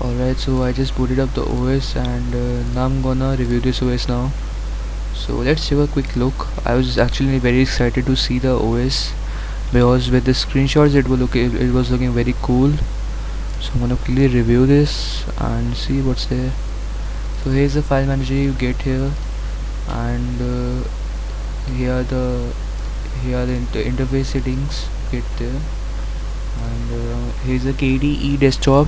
Alright, so I just booted up the OS and now I'm gonna review this OS now. So let's have a quick look. I was actually very excited to see the OS because with the screenshots it was looking very cool. So I'm gonna quickly review this and see what's there. So here's the file manager you get here, and here are the interface settings you get there, and here's the KDE desktop.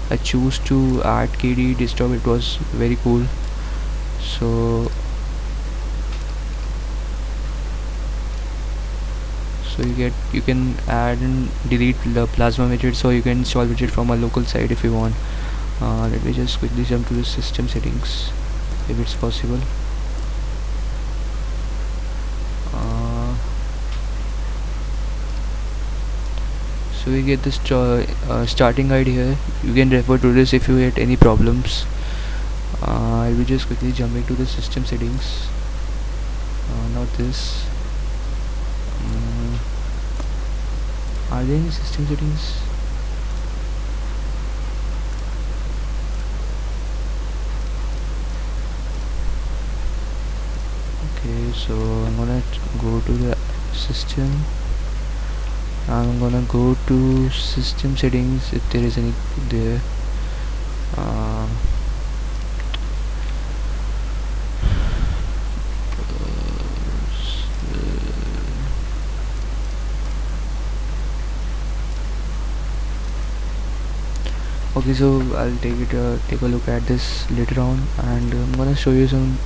I choose to add KDE desktop. It was very cool. So you can add and delete the Plasma widget, so you can install widget from a local site if you want. Let me just quickly jump to the system settings if it's possible. So we get this starting guide here. You can refer to this if you get any problems. I will just quickly jumping to the system settings. Not this. Are there any system settings? Okay, so I'm gonna go to the system. I'm gonna go to system settings if there is any there. Okay, so I'll take a look at this later on, and I'm gonna show you some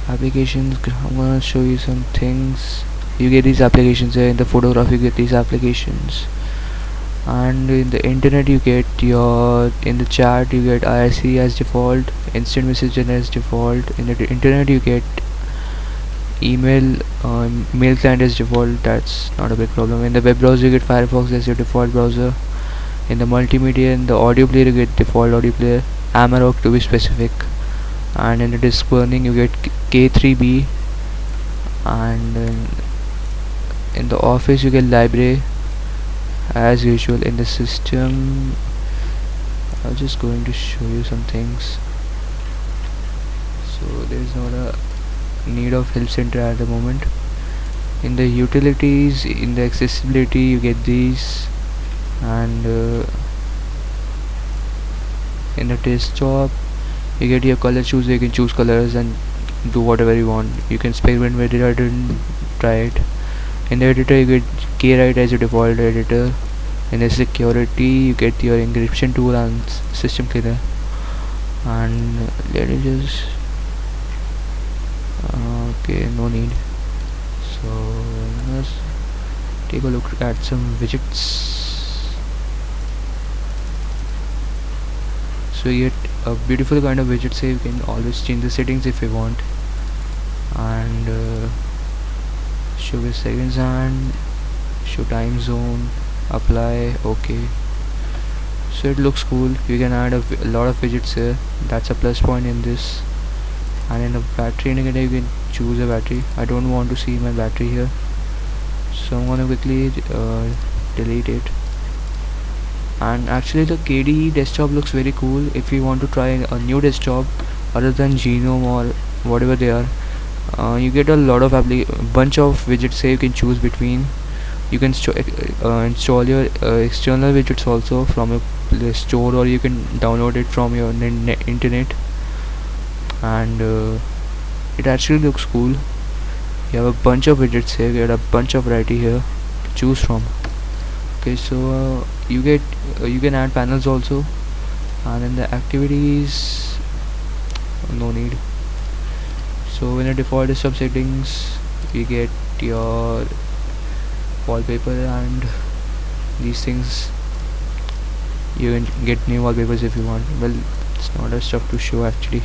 applications. I'm gonna show you some things. You get these applications here. In the photograph you get these applications, and in the internet you get in the chat you get IRC as default, instant messaging as default. In the internet you get email mail client as default. That's not a big problem. In the web browser you get Firefox as your default browser. In the multimedia and the audio player you get default audio player, Amarok to be specific, and in the disk burning you get K3B, and in the office you get library as usual. In the system I'm just going to show you some things. So there is not a need of help center at the moment. In the utilities, in the accessibility you get these, and in the desktop you get your color chooser. You can choose colors and do whatever you want. You can experiment with it. I didn't try it. In the editor you get Kwrite as your default editor. In the security you get your encryption tool and system cleaner. And let me just okay, no need. So let's take a look at some widgets. So you get a beautiful kind of widget. Say you can always change the settings if you want, and show the seconds and show time zone, apply, okay. So it looks cool. You can add a lot of widgets here. That's a plus point in this. And in the battery indicator you can choose a battery. I don't want to see my battery here, so I'm gonna quickly delete it. And actually the KDE desktop looks very cool. If you want to try a new desktop other than Genome or whatever they are, you get a lot of bunch of widgets here you can choose between. You can install your external widgets also from your Play Store, or you can download it from your internet, and it actually looks cool. You have a bunch of widgets here. You get a bunch of variety here to choose from. Okay, so you can add panels also, and in the activities no need. So in the default desktop settings you get your wallpaper and these things. You can get new wallpapers if you want. Well, it's not a stuff to show actually.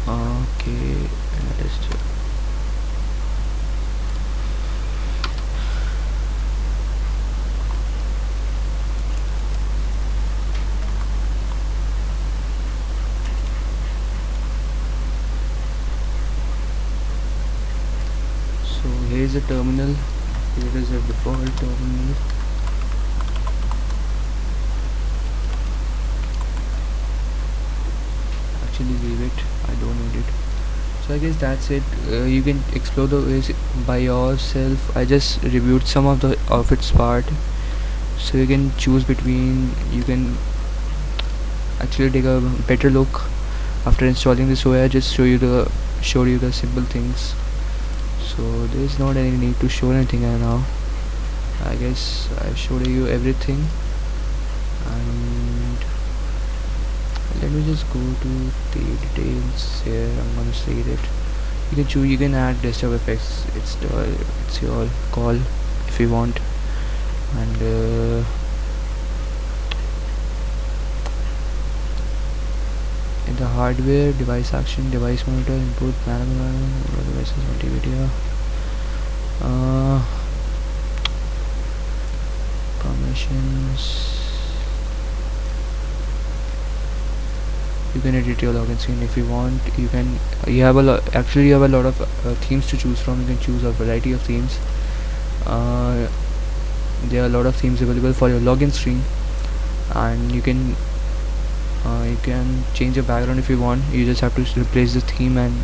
Okay, let us check. here is a terminal. Here is a default terminal. Actually leave it, I don't need it. So I guess that's it. You can explore the OS by yourself. I just reviewed some of its part, so you can choose between. You can actually take a better look after installing this OS. I just showed you the simple things, so there's not any need to show anything right now. I guess I showed you everything, and let me just go to the details here. I'm gonna say that you can choose, you can add desktop effects. It's your call if you want. And in the hardware, device action, device monitor, input, devices, multimedia, permissions. You can edit your login screen if you want. You have a lot. Actually, you have a lot of themes to choose from. You can choose a variety of themes. There are a lot of themes available for your login screen, and you can change the background if you want. You just have to replace the theme and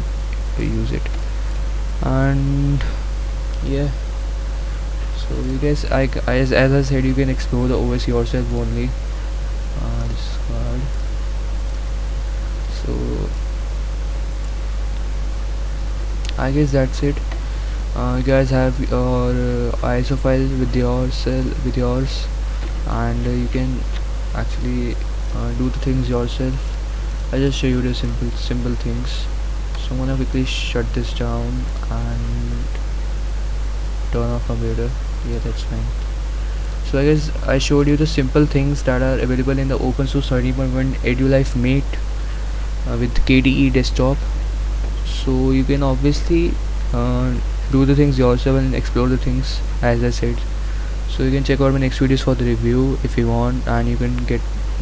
use it. And yeah, so you guys, as I said, you can explore the OS yourself only. Discard. So I guess that's it. You guys have your ISO file with yours, and you can actually do the things yourself. I just show you the simple things. So I'm gonna quickly shut this down and turn off computer. Yeah, that's fine. So I guess I showed you the simple things that are available in the OpenSUSE 30.1 EduLife Mate with KDE desktop. So you can obviously do the things yourself and explore the things as I said. So you can check out my next videos for the review if you want, and you can get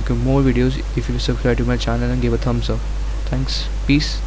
more videos if you subscribe to my channel and give a thumbs up. Thanks. Peace.